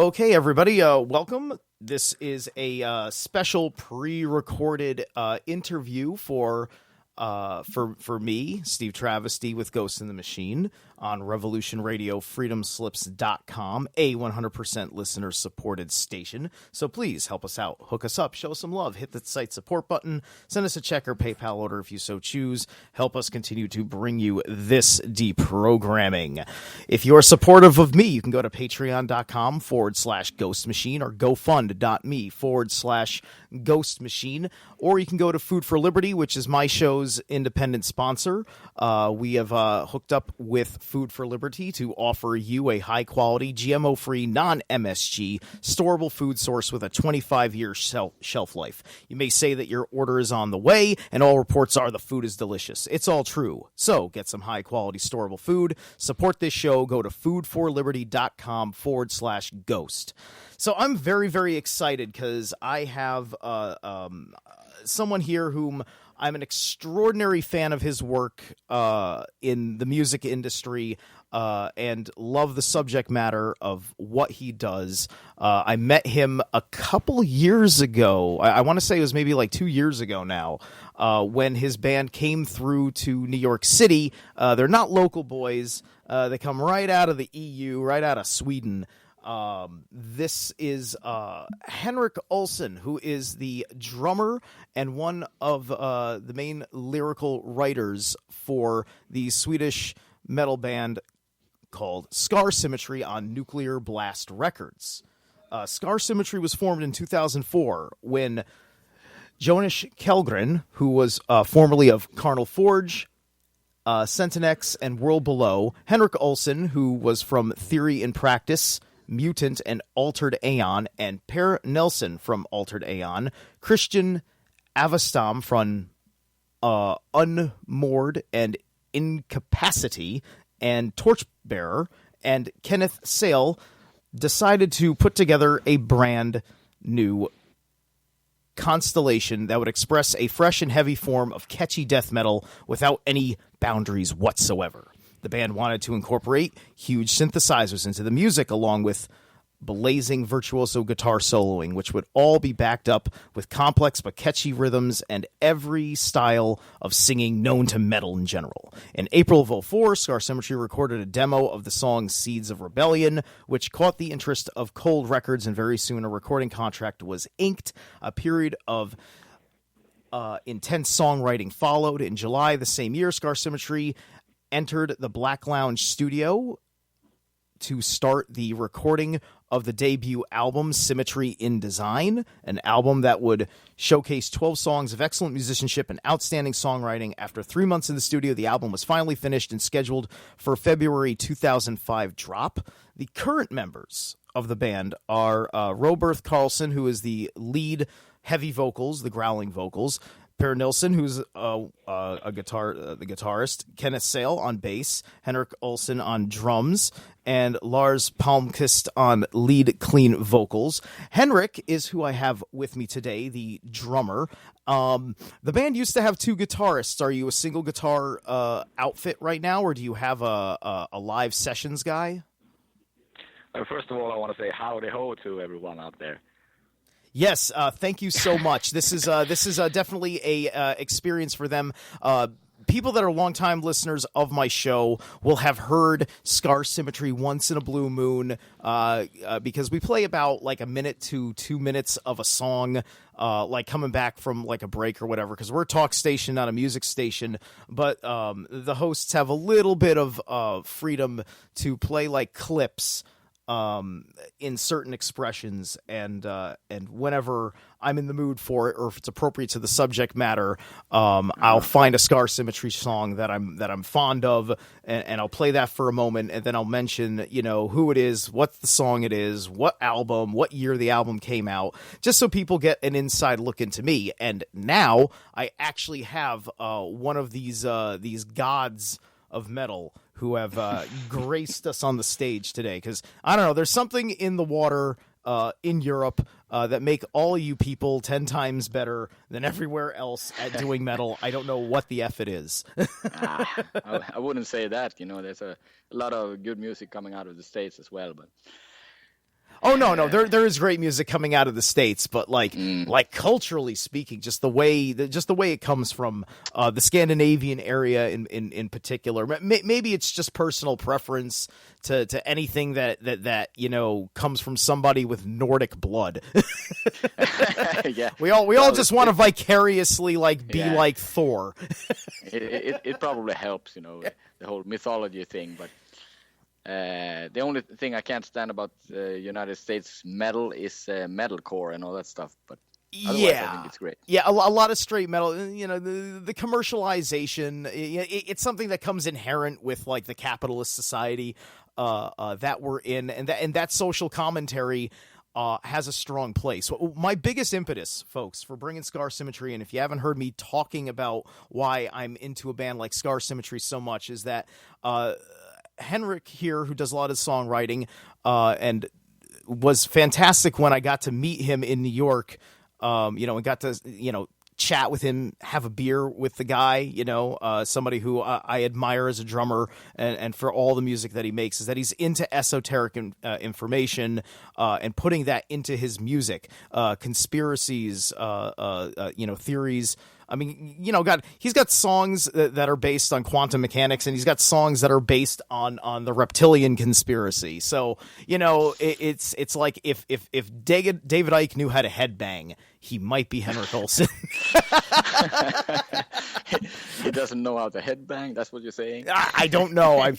Okay, everybody, welcome. This is a special pre-recorded interview for me, Steve Travesty with Ghost in the Machine on Revolution Radio, freedomslips.com, a 100% listener-supported station. So please help us out, hook us up, show us some love, hit the site support button, send us a check or PayPal order if you so choose. Help us continue to bring you this deprogramming. If you're supportive of me, you can go to patreon.com/Ghost Machine or gofund.me/Ghost Machine, or you can go to Food for Liberty, which is my show's independent sponsor. We have hooked up with Food for Liberty to offer you a high-quality, GMO-free, non-MSG, storable food source with a 25-year shelf life. You may say that your order is on the way, and all reports are the food is delicious. It's all true. So get some high-quality, storable food. Support this show. Go to foodforliberty.com/ghost. So I'm very, very excited because I have someone here whom I'm an extraordinary fan of his work in the music industry and love the subject matter of what he does. I met him a couple years ago. I want to say it was maybe like 2 years ago now when his band came through to New York City. They're not local boys. They come right out of the EU, right out of Sweden. This is Henrik Ohlsson, who is the drummer and one of the main lyrical writers for the Swedish metal band called Symmetry on Nuclear Blast Records. Symmetry was formed in 2004 when Jonas Kellgren, who was formerly of Carnal Forge, Sentinex, and World Below, Henrik Ohlsson, who was from Theory in Practice, Mutant, and Altered Aeon, and Per Nelson from Altered Aeon, Christian Avastam from Unmoored and Incapacity, and Torchbearer, and Kenneth Sale decided to put together a brand new constellation that would express a fresh and heavy form of catchy death metal without any boundaries whatsoever. The band wanted to incorporate huge synthesizers into the music along with blazing virtuoso guitar soloing, which would all be backed up with complex but catchy rhythms and every style of singing known to metal in general. In April of 2004, Symmetry recorded a demo of the song Seeds of Rebellion, which caught the interest of Cold Records, and very soon a recording contract was inked. A period of intense songwriting followed. In July the same year, Symmetry entered the Black Lounge studio to start the recording of the debut album, Symmetry in Design, an album that would showcase 12 songs of excellent musicianship and outstanding songwriting. After 3 months in the studio, the album was finally finished and scheduled for February 2005 drop. The current members of the band are Robert Carlson, who is the lead heavy vocals, the growling vocals, Per Nilsson, who's the guitarist, Kenneth Sale on bass, Henrik Ohlsson on drums, and Lars Palmqvist on lead clean vocals. Henrik is who I have with me today, the drummer. The band used to have 2 guitarists. Are you a single guitar outfit right now, or do you have a live sessions guy? First of all, I want to say howdy ho to everyone out there. Yes, thank you so much. This is definitely a experience for them. People that are longtime listeners of my show will have heard Symmetry once in a blue moon because we play about like a minute to 2 minutes of a song, like coming back from like a break or whatever, because we're a talk station, not a music station. But the hosts have a little bit of freedom to play like clips in certain expressions, and whenever I'm in the mood for it, or if it's appropriate to the subject matter, I'll find a Symmetry song that I'm fond of, and I'll play that for a moment, and then I'll mention, who it is, what the song it is, what album, what year the album came out, just so people get an inside look into me. And now I actually have one of these gods of metal who have graced us on the stage today, because I don't know, there's something in the water in Europe that make all you people 10 times better than everywhere else at doing metal. I don't know what the F it is. I wouldn't say that. There's a lot of good music coming out of the States as well. But Oh no, there is great music coming out of the States, but like culturally speaking, just the way it comes from the Scandinavian area in particular. Maybe it's just personal preference to anything that comes from somebody with Nordic blood. Yeah, we all just want to vicariously be like Thor. it probably helps, the whole mythology thing, but. The only thing I can't stand about United States metal is metalcore and all that stuff. But otherwise, I think it's great. Yeah, a lot of straight metal. The commercialization. It's something that comes inherent with like the capitalist society that we're in, and that social commentary has a strong place. My biggest impetus, folks, for bringing Scar Symmetry, and if you haven't heard me talking about why I'm into a band like Scar Symmetry so much, is that. Henrik here, who does a lot of songwriting, and was fantastic when I got to meet him in New York, and got to, chat with him, have a beer with the guy, somebody who I admire as a drummer and for all the music that he makes, is that he's into esoteric information and putting that into his music, conspiracies, theories. I mean, God, he's got songs that are based on quantum mechanics, and he's got songs that are based on the reptilian conspiracy. So, it's like if David Icke knew how to headbang, he might be Henrik Ohlsson. He doesn't know how to headbang. That's what you're saying? I don't know. I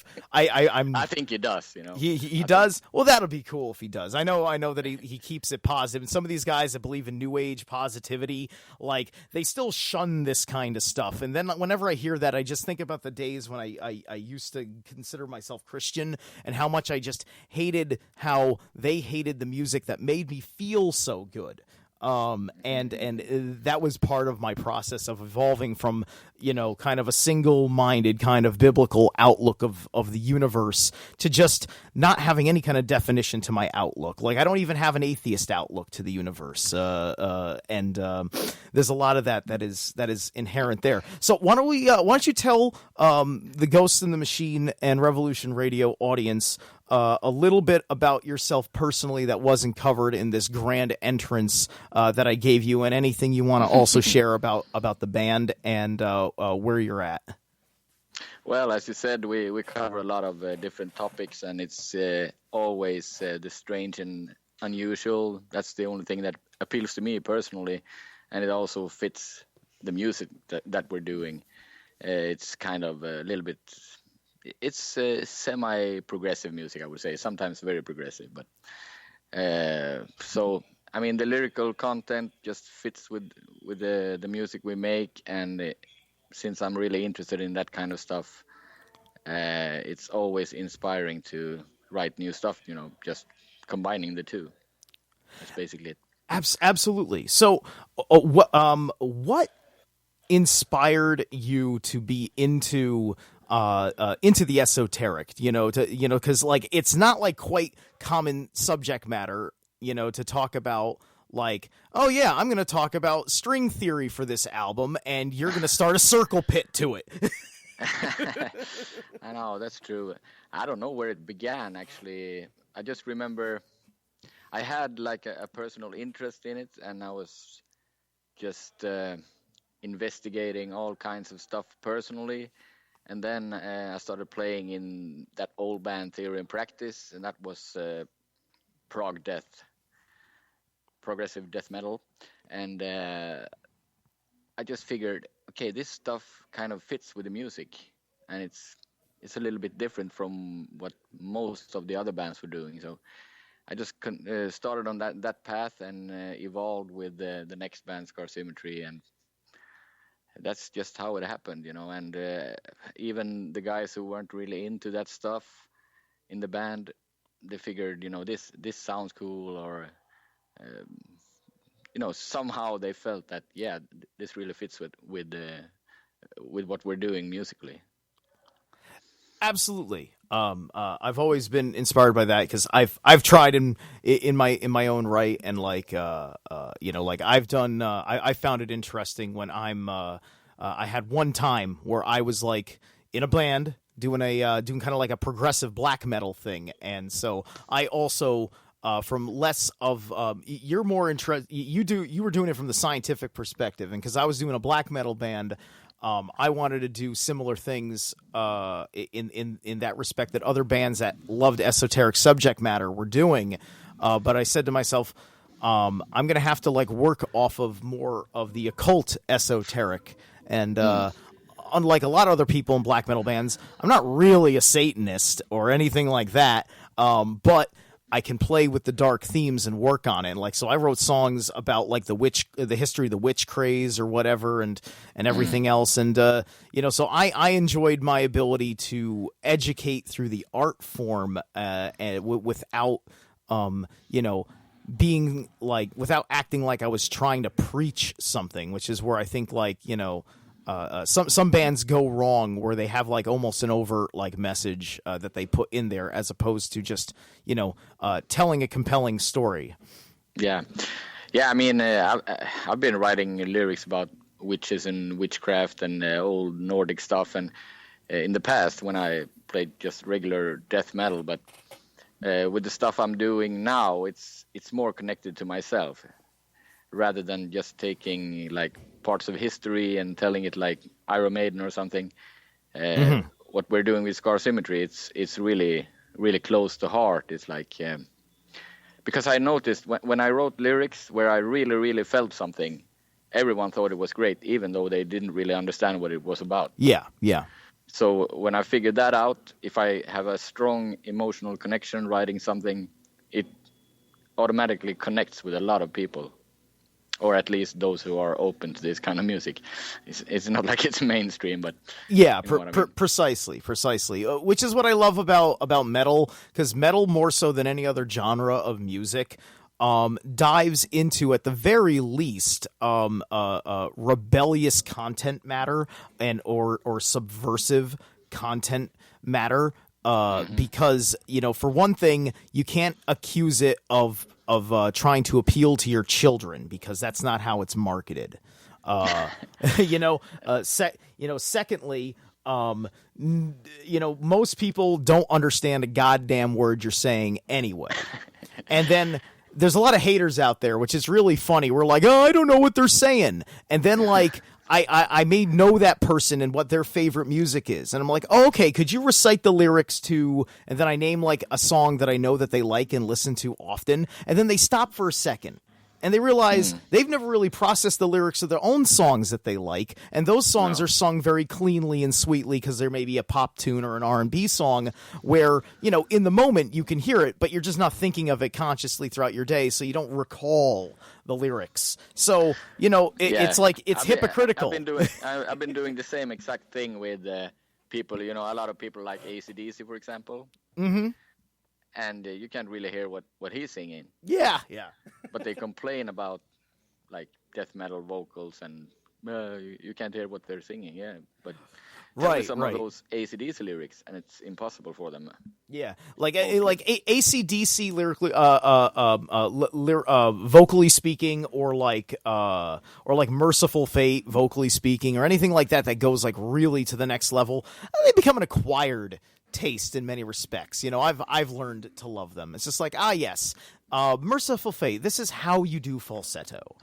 think he does. He does. Well, that'll be cool if he does. I know that he keeps it positive. And some of these guys that believe in New Age positivity, like they still shun this kind of stuff. And then whenever I hear that, I just think about the days when I used to consider myself Christian and how much I just hated how they hated the music that made me feel so good. And that was part of my process of evolving from, kind of a single-minded kind of biblical outlook of the universe to just not having any kind of definition to my outlook. Like I don't even have an atheist outlook to the universe. And there's a lot of that is inherent there. So why don't you tell the Ghost in the Machine and Revolution Radio audience a little bit about yourself personally that wasn't covered in this grand entrance that I gave you, and anything you want to also share about the band and where you're at. Well, as you said, we cover a lot of different topics, and it's always the strange and unusual. That's the only thing that appeals to me personally, and it also fits the music that we're doing. It's kind of a little bit... It's semi-progressive music, I would say. Sometimes very progressive, but so I mean the lyrical content just fits with the music we make, and since I'm really interested in that kind of stuff, it's always inspiring to write new stuff. Just combining the two. That's basically it. Absolutely. So, what inspired you to be into the esoteric, because like it's not like quite common subject matter, to talk about like, oh yeah, I'm going to talk about string theory for this album and you're going to start a circle pit to it. I know, that's true. I don't know where it began, actually. I just remember I had like a personal interest in it, and I was just investigating all kinds of stuff personally. And then I started playing in that old band Theory and Practice, and that was progressive death metal. And I just figured, okay, this stuff kind of fits with the music, and it's a little bit different from what most of the other bands were doing. So I just started on that path and evolved with the next band, Scar Symmetry, and that's just how it happened, and even the guys who weren't really into that stuff in the band, they figured, this sounds cool, or somehow they felt that, yeah, this really fits with what we're doing musically. Absolutely. I've always been inspired by that, because I've tried in my own right, and like like I've done. I found it interesting when I had one time where I was like in a band doing kind of like a progressive black metal thing, and so I also from less of you're more interested. You were doing it from the scientific perspective, and because I was doing a black metal band, I wanted to do similar things in that respect that other bands that loved esoteric subject matter were doing. But I said to myself, I'm going to have to like work off of more of the occult esoteric, and unlike a lot of other people in black metal bands, I'm not really a Satanist or anything like that. But I can play with the dark themes and work on it. And like, so I wrote songs about like the history of the witch craze or whatever, and everything else. And, so I enjoyed my ability to educate through the art form, and without, being like, without acting like I was trying to preach something, which is where I think like, some bands go wrong, where they have like almost an overt like message that they put in there, as opposed to just telling a compelling story. Yeah. I mean, I've been writing lyrics about witches and witchcraft and old Nordic stuff, and in the past when I played just regular death metal, but with the stuff I'm doing now, it's more connected to myself, rather than just taking like parts of history and telling it like Iron Maiden or something. What we're doing with Symmetry, it's really, really close to heart. It's like, because I noticed when I wrote lyrics where I really, really felt something, everyone thought it was great, even though they didn't really understand what it was about. Yeah. So when I figured that out, if I have a strong emotional connection writing something, it automatically connects with a lot of people. Or at least those who are open to this kind of music. It's not like it's mainstream, but yeah, precisely. Which is what I love about metal, because metal, more so than any other genre of music, dives into, at the very least, rebellious content matter or subversive content matter. Because for one thing, you can't accuse it of trying to appeal to your children, because that's not how it's marketed. Secondly, most people don't understand a goddamn word you're saying anyway. And then there's a lot of haters out there, which is really funny. We're like, oh, I don't know what they're saying. And then like, I may know that person and what their favorite music is. And I'm like, oh, okay, could you recite the lyrics to, and then I name like a song that I know that they like and listen to often. And then they stop for a second and they realize they've never really processed the lyrics of their own songs that they like. And those songs are sung very cleanly and sweetly, because there may be a pop tune or an R&B song where, in the moment you can hear it, but you're just not thinking of it consciously throughout your day. So you don't recall the lyrics. So, it's like, it's hypocritical. I've been doing the same exact thing with people, a lot of people like AC/DC, for example. Mm-hmm. And you can't really hear what he's singing. Yeah. But they complain about like death metal vocals, and you can't hear what they're singing. Yeah, but tell me some of those AC/DC lyrics, and it's impossible for them. Yeah, like AC/DC lyrically, vocally speaking, or like Merciful Fate vocally speaking, or anything like that goes like really to the next level. They become an acquired taste in many respects. I've learned to love them. It's just like, yes, Merciful Fate, this is how you do falsetto.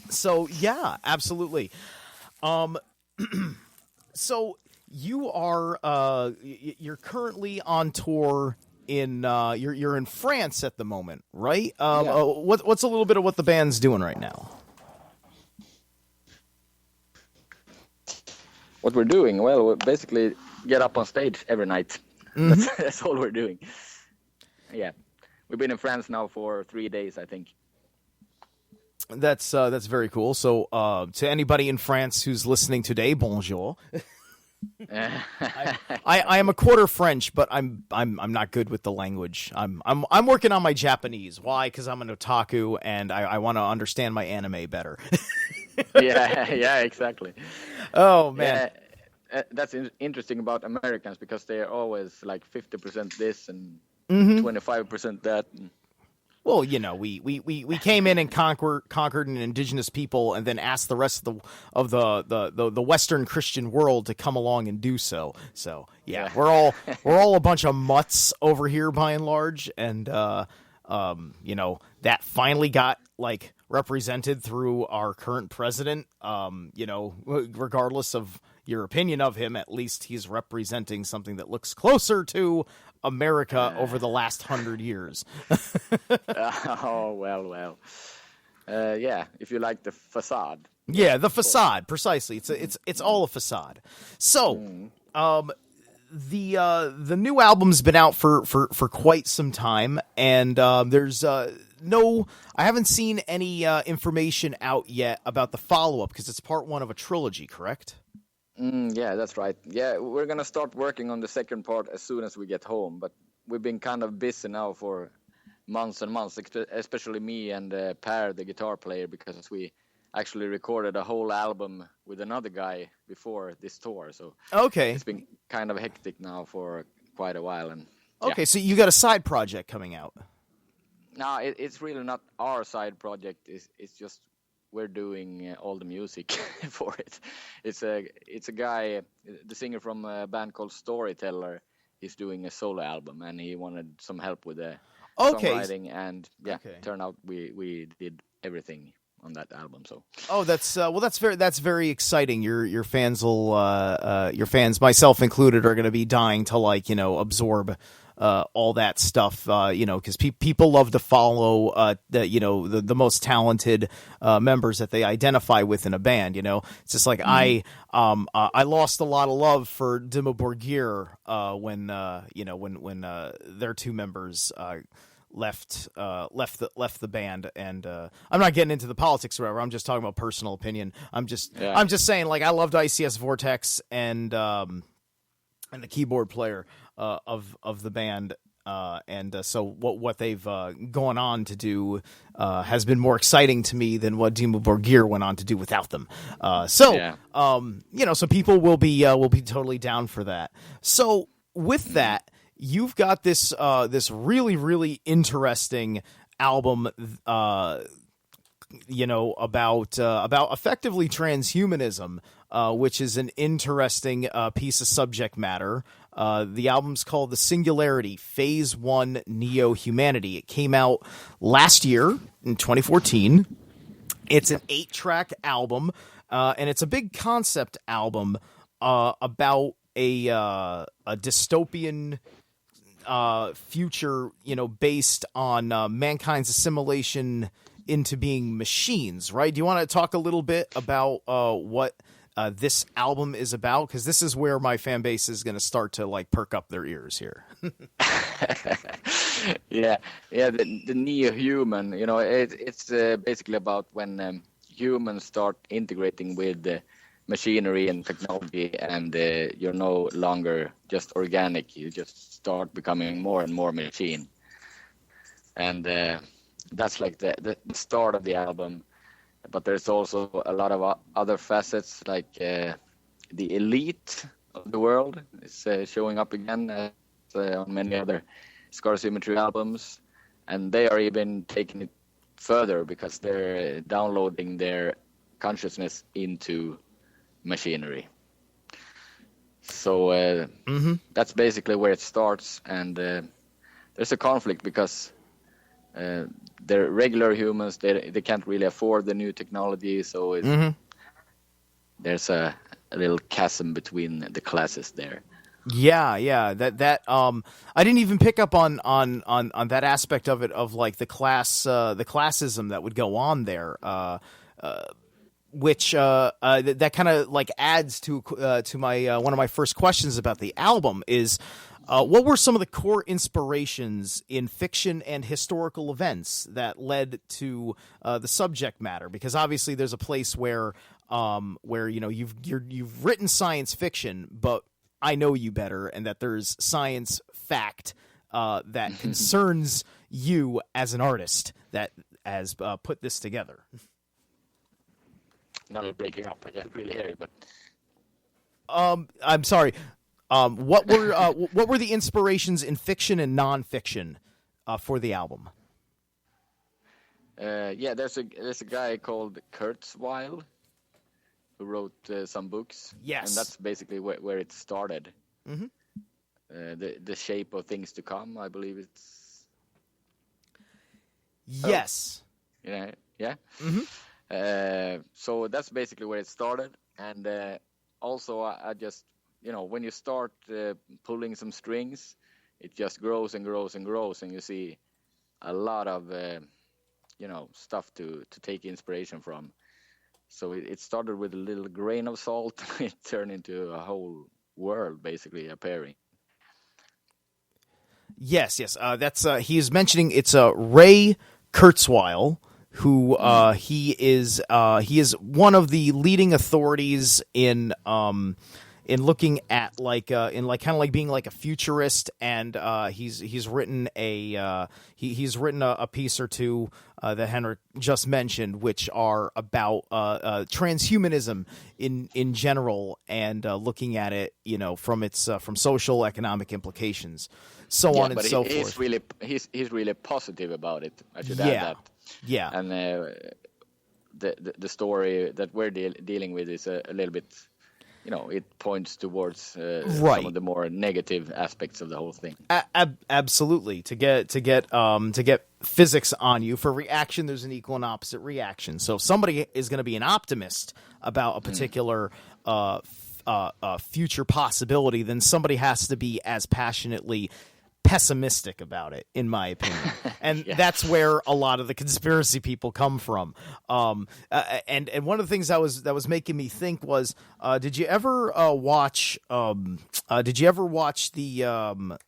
So yeah, absolutely. So you are you're currently on tour in you're in France at the moment, right? What's a little bit of what the band's doing right now? What we're doing? Well, we basically get up on stage every night. That's all we're doing. Yeah, we've been in France now for 3 days, I think. That's very cool. So, to anybody in France who's listening today, bonjour. I am a quarter French, but I'm not good with the language. I'm working on my Japanese. Why? Because I'm an otaku and I want to understand my anime better. yeah, exactly. Oh man, that's interesting about Americans, because they are always like 50% this and 25% that. Well, we came in and conquered an indigenous people, and then asked the rest of the Western Christian world to come along and do so. So yeah, we're all a bunch of mutts over here by and large, and that finally got like represented through our current president. Regardless of your opinion of him, at least he's representing something that looks closer to America over the last 100 years. Oh, well. Yeah, if you like the facade. Yeah, the facade, precisely. It's all a facade. So, the new album's been out for quite some time, and there's I haven't seen any information out yet about the follow-up, because it's part one of a trilogy, correct? Yeah, that's right. Yeah, we're going to start working on the second part as soon as we get home, but we've been kind of busy now for months and months, especially me and Per, the guitar player, because we actually recorded a whole album with another guy before this tour. So okay, it's been kind of hectic now for quite a while. And okay, so you got a side project coming out. No, it's really not our side project. It's just we're doing all the music for it. It's a guy, the singer from a band called Storyteller. He's doing a solo album, and he wanted some help with the songwriting. And turned out we did everything on that album. So that's very exciting. Your fans myself included, are going to be dying to absorb all that stuff, because people love to follow the most talented members that they identify with in a band. It's just like I lost a lot of love for Dimmu Borgir when their two members left the band, and I'm not getting into the politics or whatever. I'm just talking about personal opinion. I'm just saying, like, I loved ICS Vortex and the keyboard player of the band, so what they've gone on to do has been more exciting to me than what Dimmu Borgir went on to do without them. So people will be totally down for that. So with that, you've got this really, really interesting album, about effectively transhumanism, which is an interesting piece of subject matter. The album's called The Singularity, Phase 1 Neo-Humanity. It came out last year in 2014. It's an 8-track album, and it's a big concept album about a dystopian future, based on mankind's assimilation into being machines, right? Do you want to talk a little bit about what this album is about? Because this is where my fan base is going to start to perk up their ears here. The neo-human, it's basically about when humans start integrating with machinery and technology, and you're no longer just organic. You just start becoming more and more machine, and that's like the start of the album. But there's also a lot of other facets, like the elite of the world is showing up again on many other Scar Symmetry albums, and they are even taking it further because they're downloading their consciousness into machinery. So that's basically where it starts, and there's a conflict because they're regular humans. They can't really afford the new technology, so there's a little chasm between the classes there. Yeah. That I didn't even pick up on that aspect of it, of like the classism that would go on there. Which that kind of adds to my one of my first questions about the album is, what were some of the core inspirations in fiction and historical events that led to the subject matter? Because obviously there's a place where you've written science fiction, but I know you better, and that there's science fact that concerns you as an artist that has put this together. Not breaking up. I can't really hear you, but I'm sorry. What were the inspirations in fiction and nonfiction for the album? Yeah, there's a guy called Kurzweil who wrote some books. Yes. And that's basically where it started. Mm-hmm. The Shape of Things to Come, I believe it's. Yes. Yeah. Yeah. Mm-hmm. So that's basically where it started, and also I just, when you start pulling some strings, it just grows and grows and grows, and you see a lot of stuff to take inspiration from. So it started with a little grain of salt. It turned into a whole world basically appearing. Yes. That's he's mentioning it's Ray Kurzweil, who he is one of the leading authorities in looking at kind of like being like a futurist, and he's written he's written a piece or two that Henrik just mentioned, which are about transhumanism in general, and looking at it from its from social economic implications, so on and so forth. He's really positive about it. I should add that. Yeah, and the story that we're dealing with is a little bit, it points towards some of the more negative aspects of the whole thing. Absolutely. To get physics on you, for reaction, there's an equal and opposite reaction. So if somebody is going to be an optimist about a particular future possibility, then somebody has to be as passionately pessimistic about it, in my opinion. And that's where a lot of the conspiracy people come from. And one of the things that was making me think was, did you ever watch the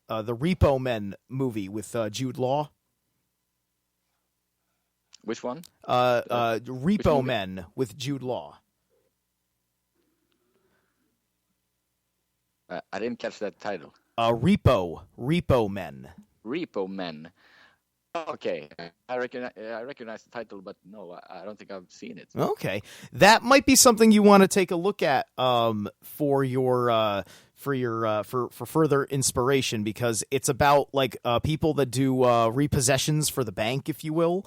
Repo Men movie with Jude Law? Which one? Repo Men with Jude Law. I didn't catch that title. Repo Men. Repo Men. Okay, I recognize the title, but no, I don't think I've seen it. Okay, that might be something you want to take a look at for further inspiration, because it's about people that do repossessions for the bank, if you will.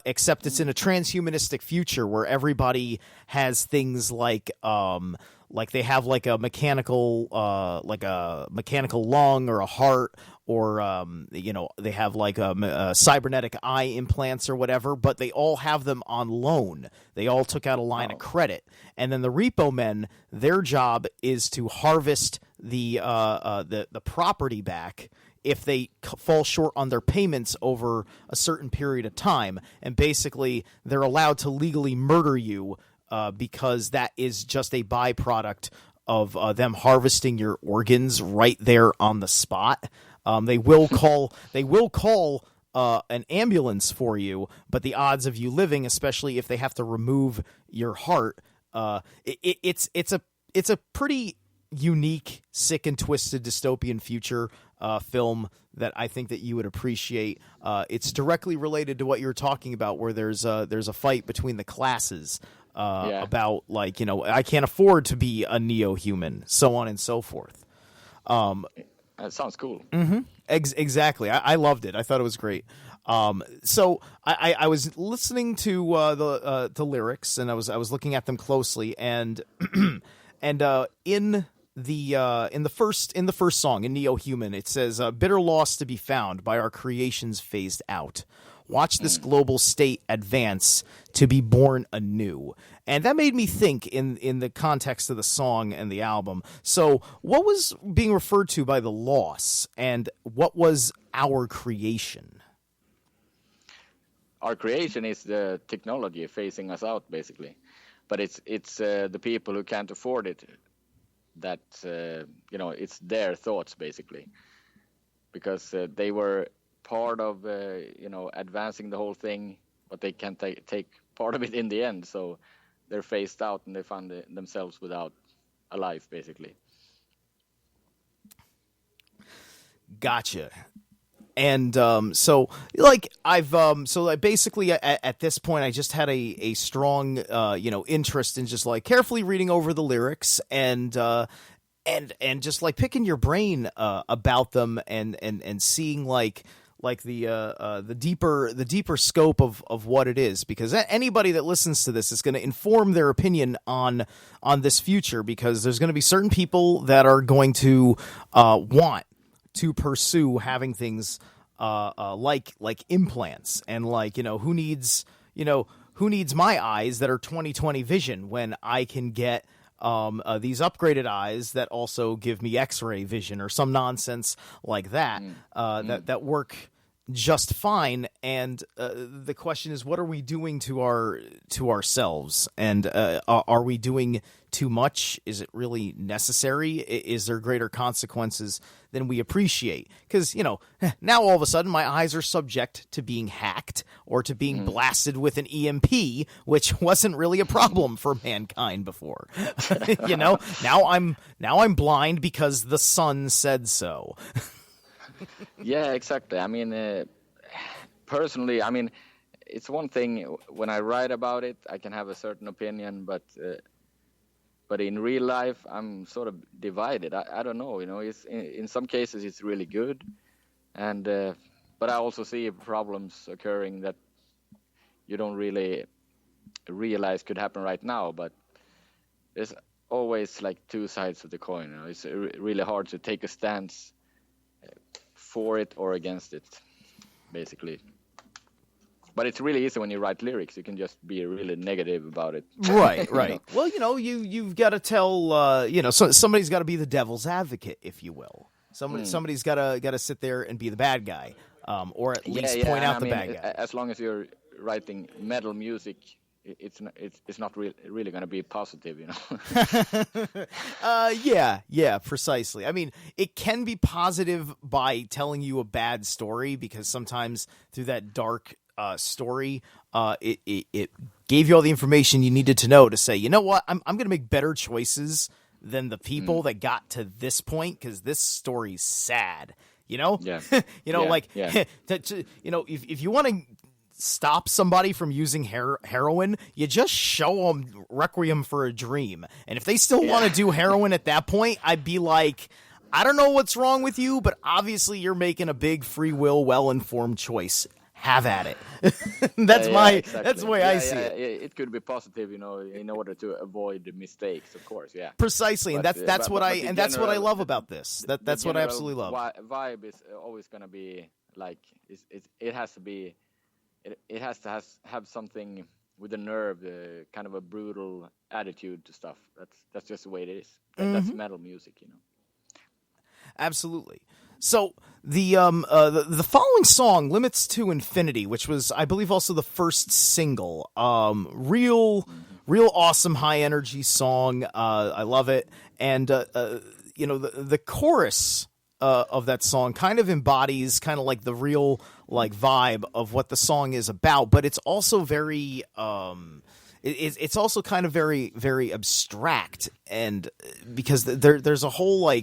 Except it's in a transhumanistic future where everybody has things like they have a mechanical lung or a heart, or they have cybernetic eye implants or whatever, but they all have them on loan. They all took out a line of credit, and then the Repo Men, their job is to harvest the property back if they fall short on their payments over a certain period of time. And basically, they're allowed to legally murder you because that is just a byproduct of them harvesting your organs right there on the spot. They will call an ambulance for you, but the odds of you living, especially if they have to remove your heart, it's a pretty unique, sick and twisted dystopian future film that I think that you would appreciate. It's directly related to what you're talking about, where there's a fight between the classes about I can't afford to be a neo-human, so on and so forth. That sounds cool. Mm-hmm. Exactly. I loved it. I thought it was great. So I was listening to the lyrics, and I was looking at them closely, and and in the first song, in Neo-Human, it says, bitter loss to be found by our creations phased out. Watch this global state advance to be born anew. And that made me think in the context of the song and the album. So what was being referred to by the loss, and what was our creation? Our creation is the technology phasing us out, basically. But it's the people who can't afford it that, it's their thoughts, basically. Because they were part of, advancing the whole thing, but they can't take part of it in the end. So they're phased out, and they find themselves without a life, basically. Gotcha. And basically at this point, I just had a strong interest in just carefully reading over the lyrics and just picking your brain about them and seeing the deeper scope of what it is, because anybody that listens to this is going to inform their opinion on this future, because there's going to be certain people that are going to want to pursue having things like implants, and who needs my eyes that are 20/20 vision when I can get these upgraded eyes that also give me X-ray vision or some nonsense like that, that work just fine. And the question is, what are we doing to ourselves? And are we doing too much? Is it really necessary? Is there greater consequences than we appreciate? Because, now all of a sudden my eyes are subject to being hacked or to being blasted with an EMP, which wasn't really a problem for mankind before. Now I'm blind because the sun said so. Yeah, exactly. I mean, personally, I mean, it's one thing when I write about it, I can have a certain opinion, but in real life, I'm sort of divided. I don't know, it's in some cases it's really good, and but I also see problems occurring that you don't really realize could happen right now. But there's always like two sides of the coin. It's really hard to take a stance for it or against it, basically. But it's really easy when you write lyrics. You can just be really negative about it. Right. Well, you've got to tell, so somebody's got to be the devil's advocate, if you will. Somebody's got to sit there and be the bad guy, or at least point out the bad guy. As long as you're writing metal music, it's not really going to be positive, Yeah, precisely. I mean, it can be positive by telling you a bad story, because sometimes through that dark story, it gave you all the information you needed to know to say, you know what, I'm going to make better choices than the people that got to this point, because this story's sad. Yeah. If you want to stop somebody from using heroin, you just show them Requiem for a Dream. And if they still want to do heroin at that point, I'd be like, I don't know what's wrong with you, but obviously you're making a big free will, well-informed choice. Have at it. That's the way I see it. It could be positive, in order to avoid the mistakes, of course. Yeah. Precisely, and that's what I love about this. That's what I absolutely love. Vibe is always going to be like it has to be. It has to have something with a nerve, kind of a brutal attitude to stuff. That's just the way it is. That's metal music, Absolutely. So the following song, "Limits to Infinity," which was, I believe, also the first single, real awesome, high energy song. I love it, and the chorus of that song kind of embodies kind of like the real vibe of what the song is about, but it's also very it's also kind of very, very abstract, and because there's a whole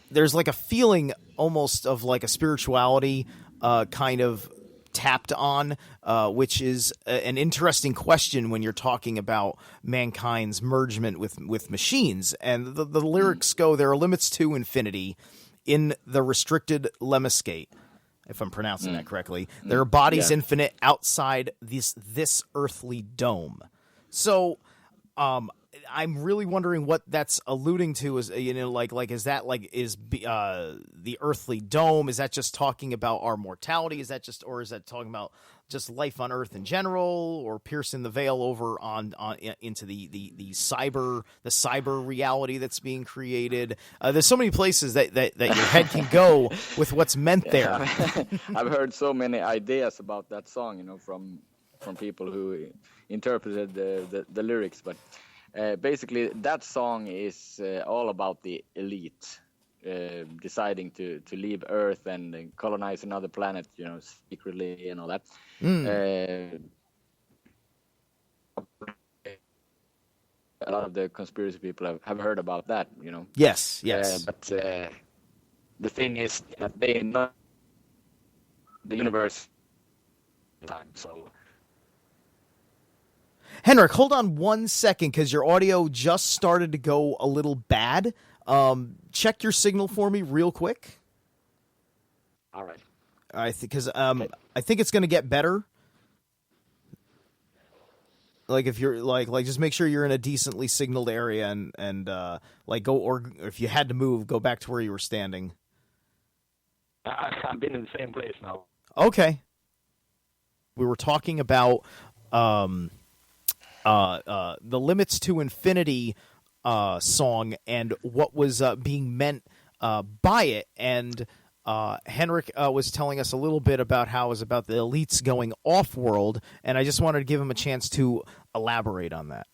there's a feeling almost of a spirituality kind of tapped on, which is an interesting question when you're talking about mankind's mergement with machines. And the lyrics go, "There are limits to infinity in the restricted lemniscate," if I'm pronouncing that correctly. "There are bodies infinite outside this earthly dome." So I'm really wondering what that's alluding to. Is is that the earthly dome? Is that just talking about our mortality? Is that talking about just life on Earth in general, or piercing the veil over into the cyber reality that's being created? There's so many places that your head can go with what's meant there. I've heard so many ideas about that song, from people who interpreted the lyrics, but. Basically, that song is all about the elite deciding to leave Earth and colonize another planet, secretly and all that. A lot of the conspiracy people have heard about that, Yes. But the thing is that they know the universe time, so. Henrik, hold on 1 second, because your audio just started to go a little bad. Check your signal for me real quick. All right. I think because I think it's going to get better. Like if you're like just make sure you're in a decently signaled area and like go, or if you had to move, go back to where you were standing. I've been in the same place now. Okay. We were talking about the Limits to Infinity song and what was being meant by it, and Henrik was telling us a little bit about how it was about the elites going off-world, and I just wanted to give him a chance to elaborate on that.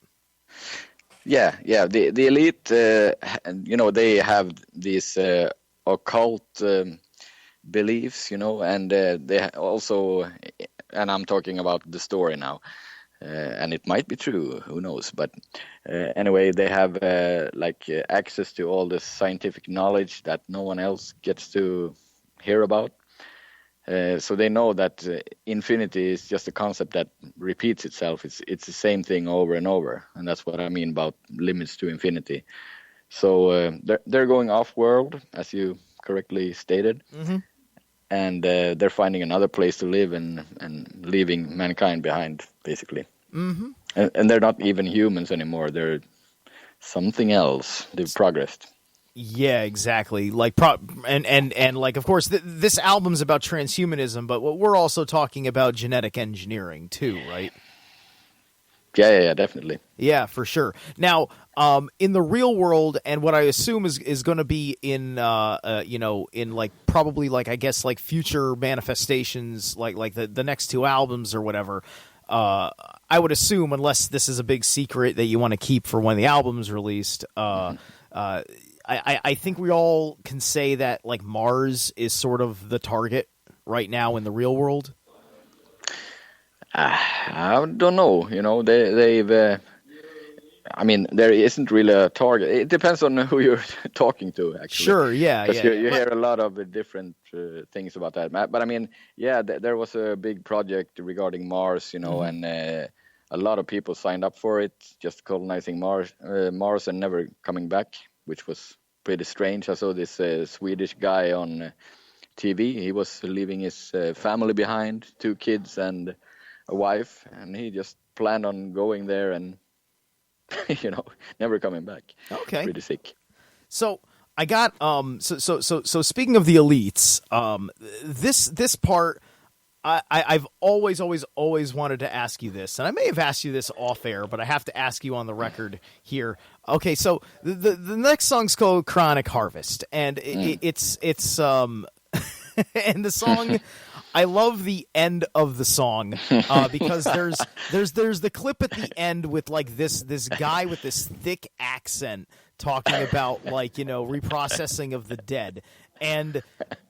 Yeah. The elite, they have these occult beliefs, and they also, and I'm talking about the story now, and it might be true, who knows, but anyway, they have access to all this scientific knowledge that no one else gets to hear about. So they know that infinity is just a concept that repeats itself. It's the same thing over and over, and that's what I mean about limits to infinity. So they're going off-world, as you correctly stated, and they're finding another place to live and leaving mankind behind, basically. Mm-hmm. And they're not even humans anymore. They're something else. They've progressed. Yeah, exactly. Like, and like, of course, this album's about transhumanism, but we're also talking about genetic engineering too, right? Yeah, definitely. Yeah, for sure. Now, in the real world, and what I assume is going to be in, in like probably like I guess like future manifestations, like the next two albums or whatever. I would assume, unless this is a big secret that you want to keep for when the album's released. I think we all can say that like Mars is sort of the target right now in the real world. I don't know. They've. I mean, there isn't really a target. It depends on who you're talking to, actually. Sure, yeah. Because you hear a lot of different things about that. But I mean, yeah, there was a big project regarding Mars, and a lot of people signed up for it, just colonizing Mars and never coming back, which was pretty strange. I saw this Swedish guy on TV. He was leaving his family behind, 2 kids and a wife, and he just planned on going there and never coming back. Okay. Pretty sick. So I got so speaking of the elites, this part I've always wanted to ask you this, and I may have asked you this off air, but I have to ask you on the record here. Okay, so the next song's called Chronic Harvest, and it's and the song, I love the end of the song because there's the clip at the end with like this guy with this thick accent talking about like reprocessing of the dead. And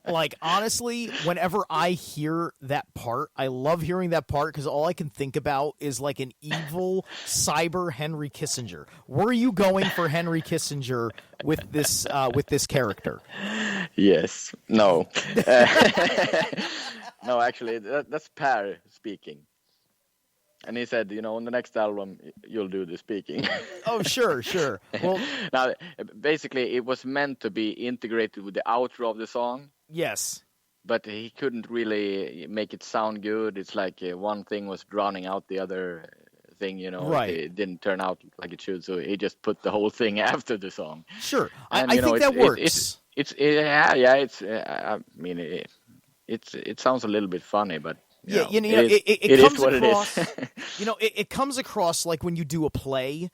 like honestly, whenever I hear that part, I love hearing that part because all I can think about is like an evil cyber Henry Kissinger. Were you going for Henry Kissinger with this character? Yes. No. No, actually, that's Per speaking. And he said, on the next album, you'll do the speaking. Oh, sure. Well, now, basically, it was meant to be integrated with the outro of the song. Yes. But he couldn't really make it sound good. It's like one thing was drowning out the other thing, Right. It didn't turn out like it should. So he just put the whole thing after the song. Sure. I think that works. It sounds a little bit funny, but it comes is what across. it is. It comes across like when you do a play,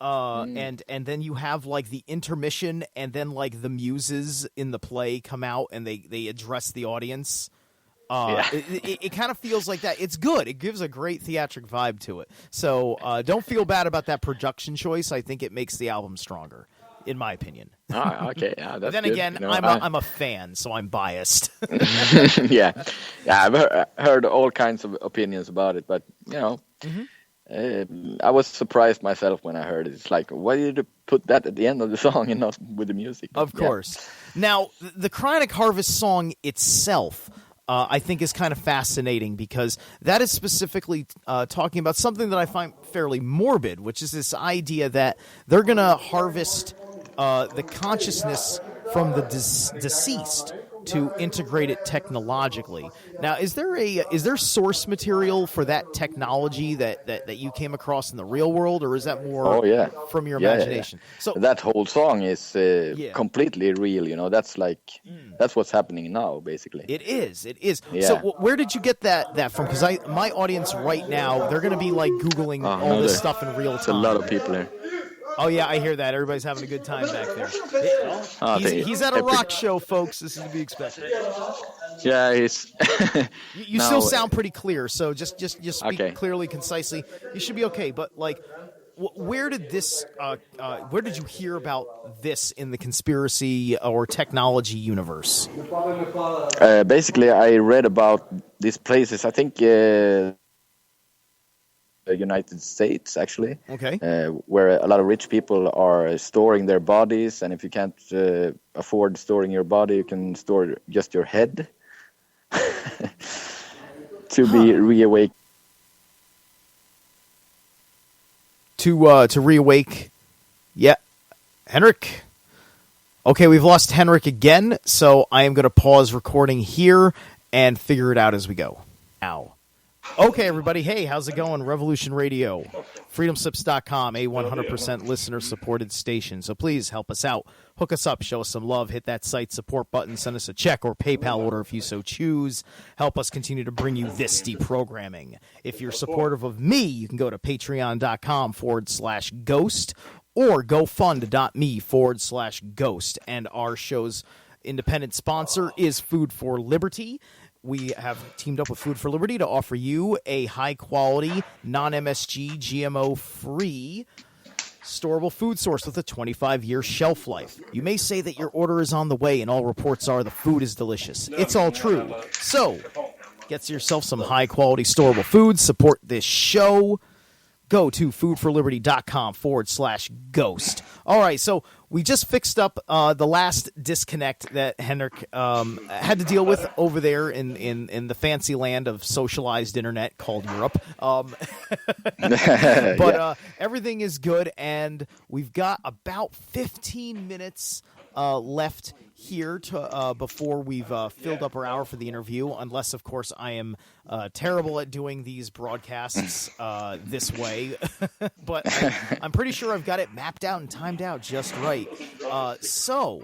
and then you have like the intermission, and then like the muses in the play come out and they address the audience. It kind of feels like that. It's good. It gives a great theatric vibe to it. So don't feel bad about that production choice. I think it makes the album stronger, in my opinion. Oh, okay. Yeah, that's then good. again, I'm a fan, so I'm biased. yeah, I've heard all kinds of opinions about it, but I was surprised myself when I heard it. It's like, why did you put that at the end of the song and not with the music? Of course. Now, the Chronic Harvest song itself, I think is kind of fascinating because that is specifically talking about something that I find fairly morbid, which is this idea that they're going to harvest the consciousness from the deceased, to integrate it technologically. Now, is there source material for that technology that you came across in the real world, or is that more from your imagination? So that whole song is completely real. You know, that's that's what's happening now, basically. It is. Yeah. So where did you get that from? Because my audience right now, they're going to be like Googling all this stuff in real time. There's a lot of people here. Oh, yeah, I hear that. Everybody's having a good time back there. He's at a rock show, folks. This is to be expected. Yeah, he's... you still sound pretty clear, so just speak clearly, concisely. You should be okay. But, like, where did this... where did you hear about this in the conspiracy or technology universe? Basically, I read about these places. I think... the United States, actually, where a lot of rich people are storing their bodies, and if you can't afford storing your body, you can store just your head to be reawake. To reawake, yeah, Henrik. Okay, we've lost Henrik again, so I am going to pause recording here and figure it out as we go. Now. Okay, everybody. Hey, how's it going? Revolution Radio, freedomslips.com, a 100% listener-supported station. So please help us out. Hook us up. Show us some love. Hit that site support button. Send us a check or PayPal order if you so choose. Help us continue to bring you this programming. If you're supportive of me, you can go to patreon.com/ghost or gofund.me/ghost. And our show's independent sponsor is Food for Liberty. We have teamed up with Food for Liberty to offer you a high-quality, non-MSG, GMO-free, storable food source with a 25-year shelf life. You may say that your order is on the way, and all reports are the food is delicious. It's all true. So, get yourself some high-quality, storable food. Support this show. Go to foodforliberty.com/ghost. All right, so we just fixed up the last disconnect that Henrik had to deal with over there in the fancy land of socialized internet called Europe. But everything is good, and we've got about 15 minutes left here to before we've filled up our hour for the interview, unless, of course, I am terrible at doing these broadcasts this way. But I'm pretty sure I've got it mapped out and timed out just right. So,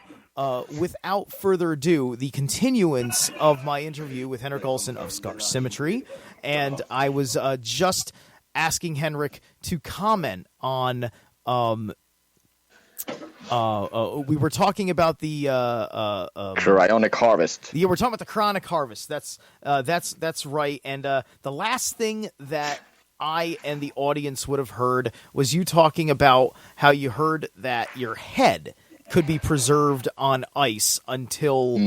without further ado, the continuance of my interview with Henrik Ohlsson of Symmetry, and I was just asking Henrik to comment on... we were talking about the cryonic harvest. Yeah, we're talking about the cryonic harvest. That's right. And the last thing that I and the audience would have heard was you talking about how you heard that your head could be preserved on ice until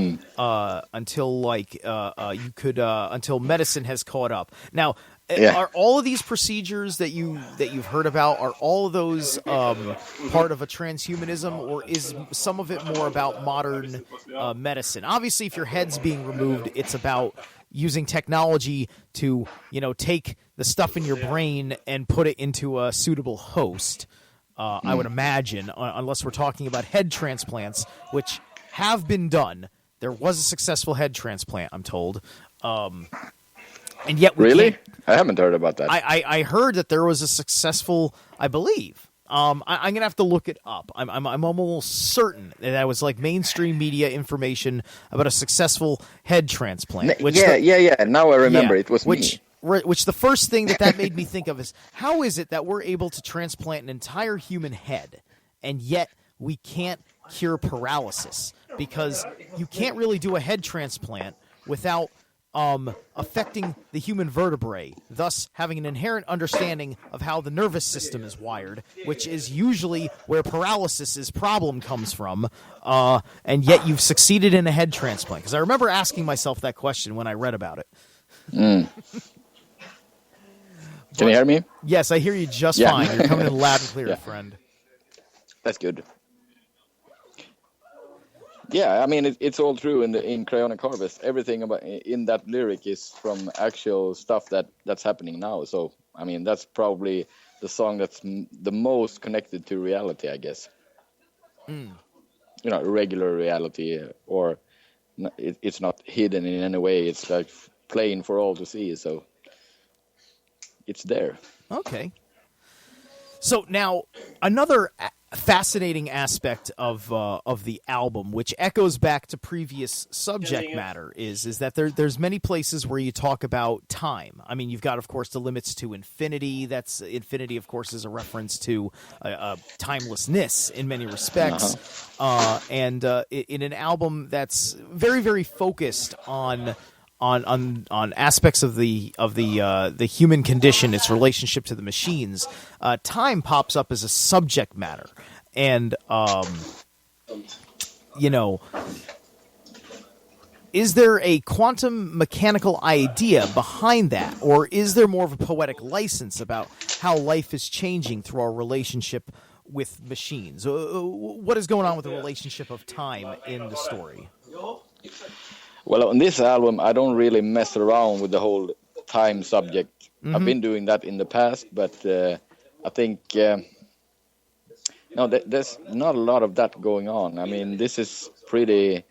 medicine has caught up. Now, are all of these procedures that you've heard about, are all of those part of a transhumanism, or is some of it more about modern medicine? Obviously, if your head's being removed, it's about using technology to take the stuff in your brain and put it into a suitable host. I would imagine, unless we're talking about head transplants, which have been done. There was a successful head transplant, I'm told. And yet we really? Can't... I haven't heard about that. I heard that there was a successful, I believe. I'm going to have to look it up. I'm almost certain that that was like mainstream media information about a successful head transplant. Yeah. Now I remember. It was me. Which the first thing that made me think of is, how is it that we're able to transplant an entire human head, and yet we can't cure paralysis? Because you can't really do a head transplant without affecting the human vertebrae, thus having an inherent understanding of how the nervous system is wired, which is usually where paralysis' problem comes from, and yet you've succeeded in a head transplant. Because I remember asking myself that question when I read about it. Can you hear me? Yes, I hear you just fine. You're coming in loud and clear, friend. That's good. Yeah, I mean, it's all true in Cryonic Harvest. Everything about in that lyric is from actual stuff that's happening now. So, I mean, that's probably the song that's the most connected to reality, I guess. Regular reality or it's not hidden in any way. It's like plain for all to see. So it's there. Okay. So now another fascinating aspect of the album, which echoes back to previous subject matter, is that there's many places where you talk about time. I mean, you've got, of course, the limits to infinity. That's infinity, of course, is a reference to timelessness in many respects, and in an album that's very, very focused on aspects of the human condition, its relationship to the machines. Time pops up as a subject matter, and is there a quantum mechanical idea behind that, or is there more of a poetic license about how life is changing through our relationship with machines? What is going on with the relationship of time in the story? Well, on this album, I don't really mess around with the whole time subject. Mm-hmm. I've been doing that in the past, but I think there's not a lot of that going on. I mean, this is pretty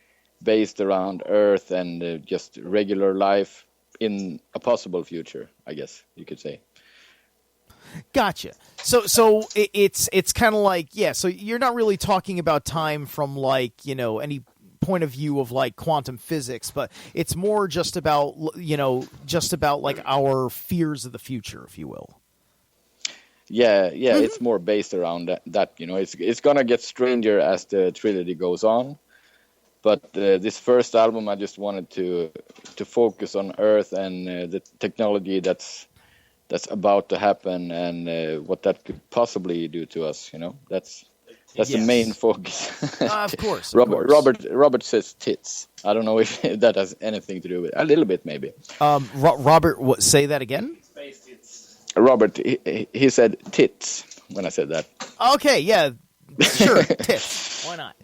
based around Earth and just regular life in a possible future, I guess you could say. Gotcha. So it's kind of like, yeah, so you're not really talking about time from like, any point of view of like quantum physics, but it's more just about like our fears of the future, if you will. Yeah, it's more based around that. It's gonna get stranger as the trilogy goes on, but this first album I just wanted to focus on Earth and the technology that's about to happen and what that could possibly do to us. That's the main focus. Of course. Robert says tits. I don't know if that has anything to do with it. A little bit, maybe. Robert, say that again? Robert, he said tits when I said that. Okay, yeah. Sure, tits. Why not?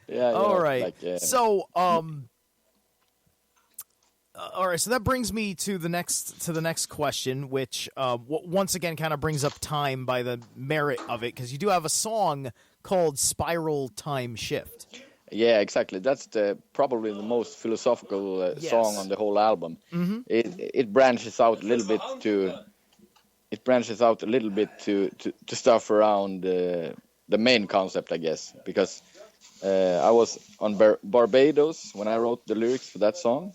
Yeah. All right. So, all right, so that brings me to the next question, which once again kind of brings up time by the merit of it, because you do have a song called "Spiral Time Shift." Yeah, exactly. That's probably the most philosophical song on the whole album. Mm-hmm. It branches out a little bit to stuff around the main concept, I guess, because I was on Barbados when I wrote the lyrics for that song.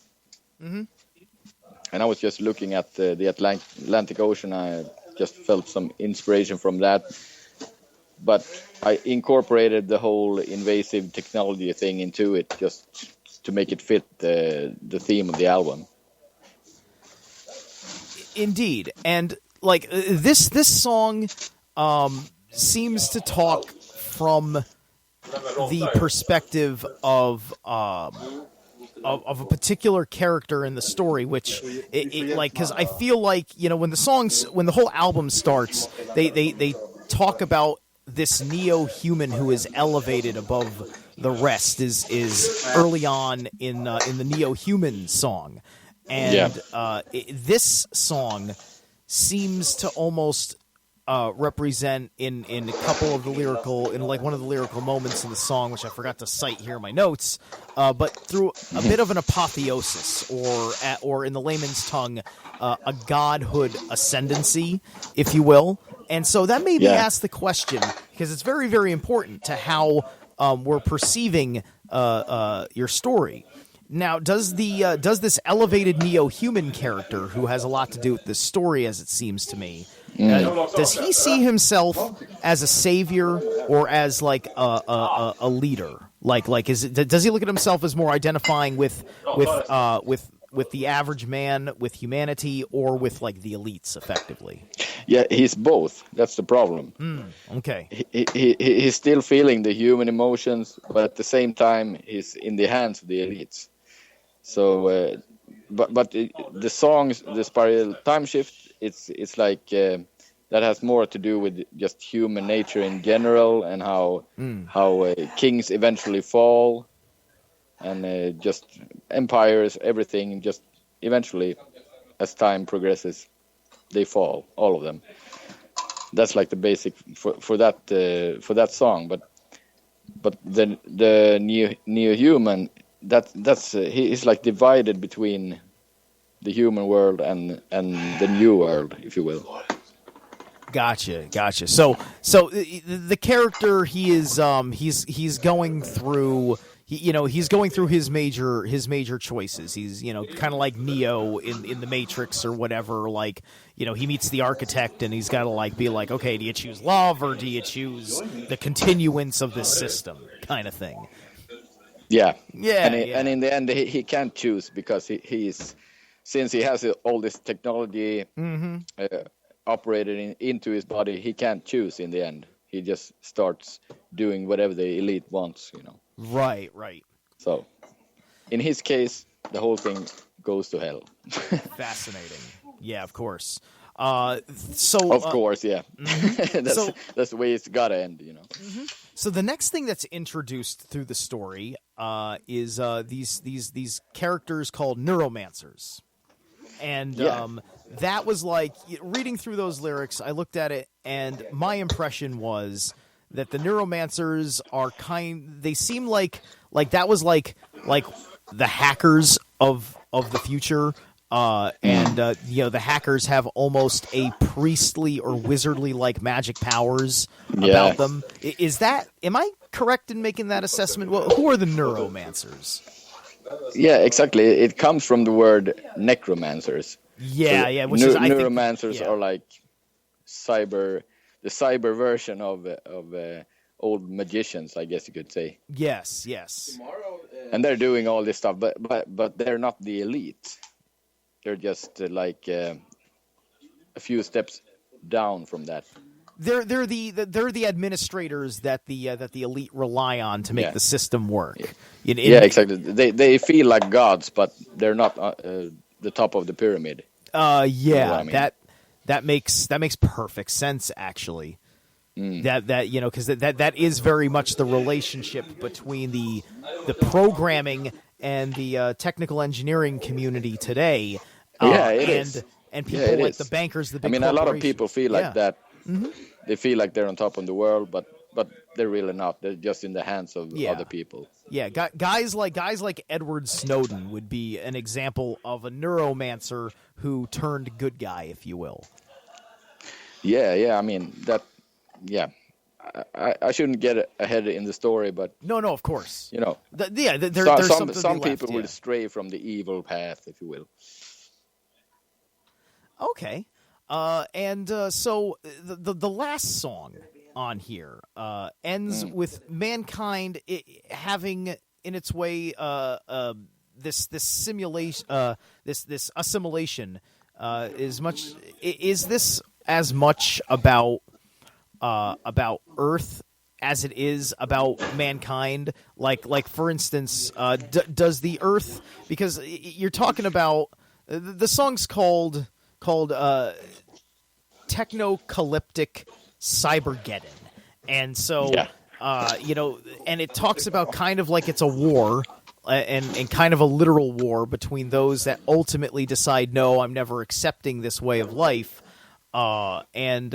Mm-hmm. And I was just looking at the Atlantic Ocean. I just felt some inspiration from that. But I incorporated the whole invasive technology thing into it just to make it fit the theme of the album. Indeed. And like this song seems to talk from the perspective of a particular character in the story, which because I feel like when the whole album starts, they talk about this neo-human who is elevated above the rest is early on in the neo-human song, and this song seems to almost represent in a couple of the one of the lyrical moments in the song, which I forgot to cite here in my notes, but through a bit of an apotheosis, or in the layman's tongue, a godhood ascendancy, if you will. And so that made me ask the question, because it's very, very important to how we're perceiving your story. Now, does this elevated neo-human character, who has a lot to do with this story, as it seems to me, does he see himself as a savior or as like a leader? Does he look at himself as more identifying with the average man, with humanity, or with like the elites, effectively? Yeah, he's both. That's the problem. Okay. He's still feeling the human emotions, but at the same time, he's in the hands of the elites. So, but the songs, the Spiral Time Shift, it's like that has more to do with just human nature in general, and how kings eventually fall, and just empires, everything, just eventually, as time progresses, they fall, all of them. That's like the basic for that song. But but the neo human, that's he's like divided between the human world and the new world, if you will. Gotcha. So the character, he's going through. He's going through his major choices. He's kind of like Neo in the Matrix or whatever. Like he meets the architect and he's got to like be like, okay, do you choose love or do you choose the continuance of this system, kind of thing. Yeah. And in the end, he can't choose because he's since he has all this technology operated into his body, he can't choose in the end. He just starts doing whatever the elite wants. Right. So, in his case, the whole thing goes to hell. Fascinating. Yeah, of course. Of course, yeah. That's the way it's gotta end, So the next thing that's introduced through the story is these characters called neuromancers, and that was like reading through those lyrics. I looked at it, and my impression was that the neuromancers are they seem like that was like the hackers of the future, and the hackers have almost a priestly or wizardly like magic powers about them. Am I correct in making that assessment? Well, who are the neuromancers? Yeah, exactly. It comes from the word necromancers. Yeah, which neuromancers are like the cyber version of old magicians, I guess you could say. Yes. And they're doing all this stuff, but they're not the elite. They're just like a few steps down from that. They're the administrators that the elite rely on to make the system work. Exactly. They feel like gods, but they're not the top of the pyramid. That makes perfect sense, actually. That because that is very much the relationship between the programming and the technical engineering community today. It is. And people like the bankers, the big a lot of people feel like that. Mm-hmm. They feel like they're on top of the world, but they're really not. They're just in the hands of other people. Yeah, guys like Edward Snowden would be an example of a neuromancer who turned good guy, if you will. Yeah. I mean that. Yeah, I shouldn't get ahead in the story, but no, of course. There's some people will stray from the evil path, if you will. Okay. So the last song on here ends with mankind having in its way this simulation, this assimilation. Is this as much about Earth as it is about mankind? Like for instance, does the Earth, because you're talking about the song's called Technocalyptic Cybergeddon, and so and it talks about kind of like it's a war, and kind of a literal war between those that ultimately decide, no, I'm never accepting this way of life, and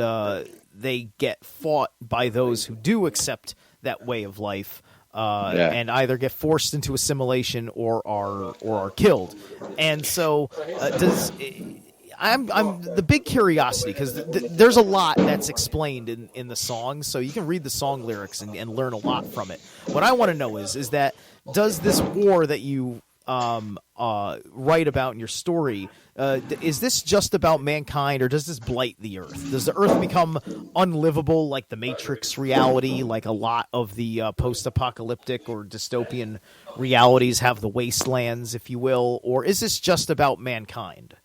they get fought by those who do accept that way of life, and either get forced into assimilation or are killed. And so I'm the big curiosity, because there's a lot that's explained in the song, so you can read the song lyrics and learn a lot from it. What I want to know is that, does this war that you write about in your story, is this just about mankind, or does this blight the Earth? Does the Earth become unlivable like the Matrix reality, like a lot of the post-apocalyptic or dystopian realities have the wastelands, if you will, or is this just about mankind?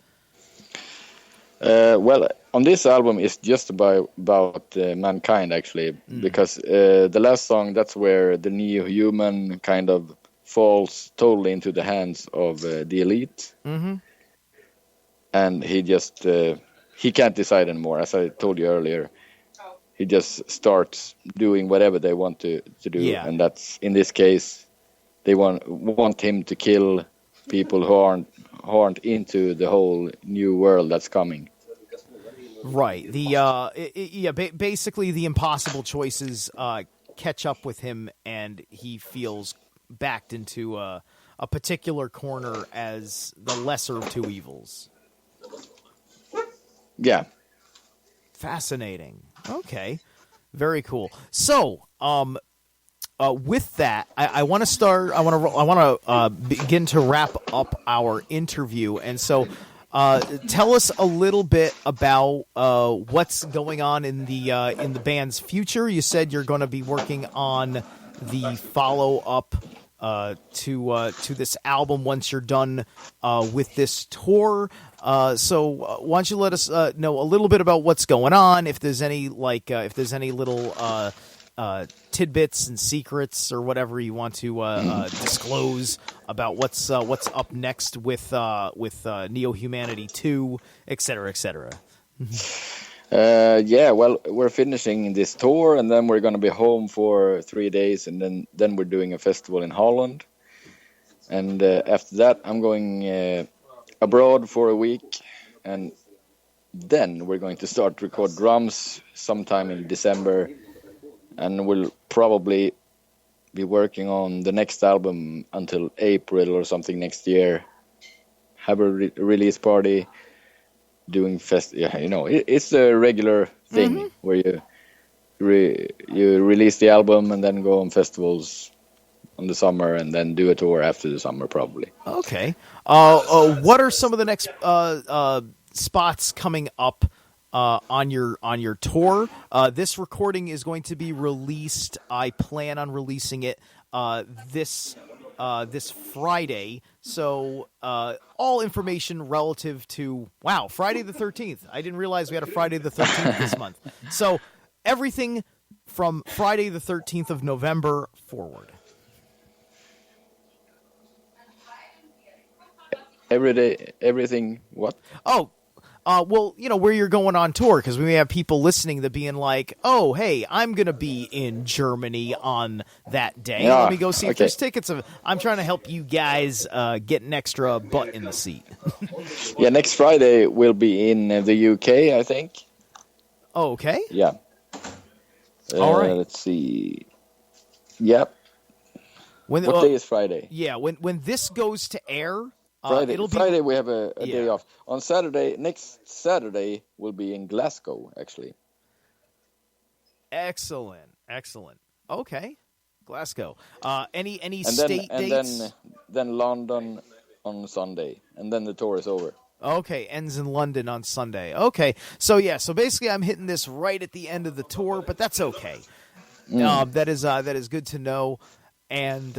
Well, on this album, it's just about mankind, actually, because the last song, that's where the neo-human kind of falls totally into the hands of the elite. Mm-hmm. And he just, he can't decide anymore. As I told you earlier, he just starts doing whatever they want to do. Yeah. And that's, in this case, they want him to kill people who aren't into the whole new world that's coming. Right. Basically the impossible choices catch up with him, and he feels backed into a particular corner as the lesser of two evils. Yeah. Fascinating. Okay. Very cool. So, with that, I want to start. I want to begin to wrap up our interview, and so tell us a little bit about what's going on in the band's future. You said you're going to be working on the follow up to this album once you're done with this tour. So why don't you let us know a little bit about what's going on? If there's any little tidbits and secrets or whatever you want to disclose about what's up next with Neo Humanity 2, et cetera, et cetera. Yeah, well, we're finishing this tour, and then we're going to be home for 3 days, and then we're doing a festival in Holland. And after that, I'm going abroad for a week, and then we're going to start to record drums sometime in December, and we'll probably be working on the next album until April or something next year. Have a release party. Doing it's a regular thing where you release the album and then go on festivals on the summer and then do a tour after the summer probably. Okay. What are some of the next spots coming up on your tour? This recording is going to be released. I plan on releasing it this Friday. So all information relative to, Friday the 13th. I didn't realize we had a Friday the 13th this month. So everything from Friday the 13th of November forward. Every day, everything, what? Oh, well, where you're going on tour, because we may have people listening that being like, oh, hey, I'm going to be in Germany on that day. Yeah, let me go see if there's tickets. I'm trying to help you guys get an extra butt in the seat. Yeah, next Friday we'll be in the UK, I think. Oh, okay. Yeah. All right. Let's see. Yep. What day is Friday? Yeah, when this goes to air... Friday we have a day off. On next Saturday, we'll be in Glasgow, actually. Excellent. Okay, Glasgow. Any state dates? And then London on Sunday, and then the tour is over. Okay, ends in London on Sunday. Okay, so basically I'm hitting this right at the end of the tour, but that's okay. That is good to know, and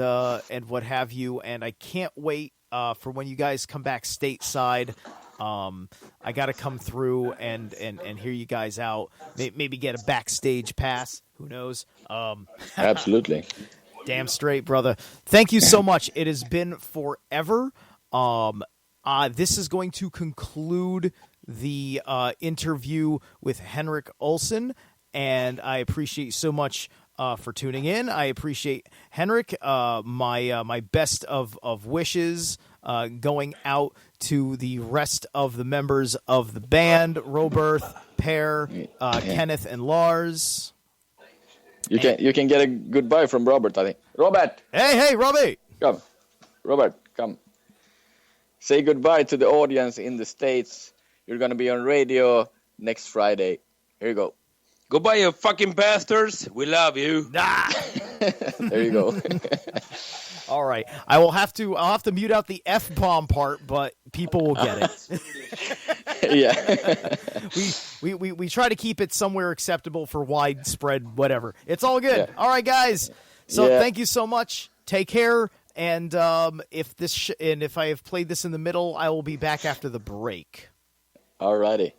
what have you. And I can't wait. For when you guys come back stateside, I got to come through and hear you guys out. Maybe get a backstage pass. Who knows? Absolutely. Damn straight, brother. Thank you so much. It has been forever. This is going to conclude the interview with Henrik Ohlsson, and I appreciate you so much for tuning in. I appreciate Henrik. My best of wishes going out to the rest of the members of the band: Robert, Per, Kenneth, and Lars. You can get a goodbye from Robert, I think. Robert. Hey, Robbie. Come, Robert. Come. Say goodbye to the audience in the States. You're gonna be on radio next Friday. Here you go. Goodbye, you fucking bastards. We love you. There you go. All right. I'll have to mute out the F-bomb part, but people will get it. Yeah. We try to keep it somewhere acceptable for widespread whatever. It's all good. Yeah. All right, guys. So Thank you so much. Take care. And if I have played this in the middle, I will be back after the break. All righty.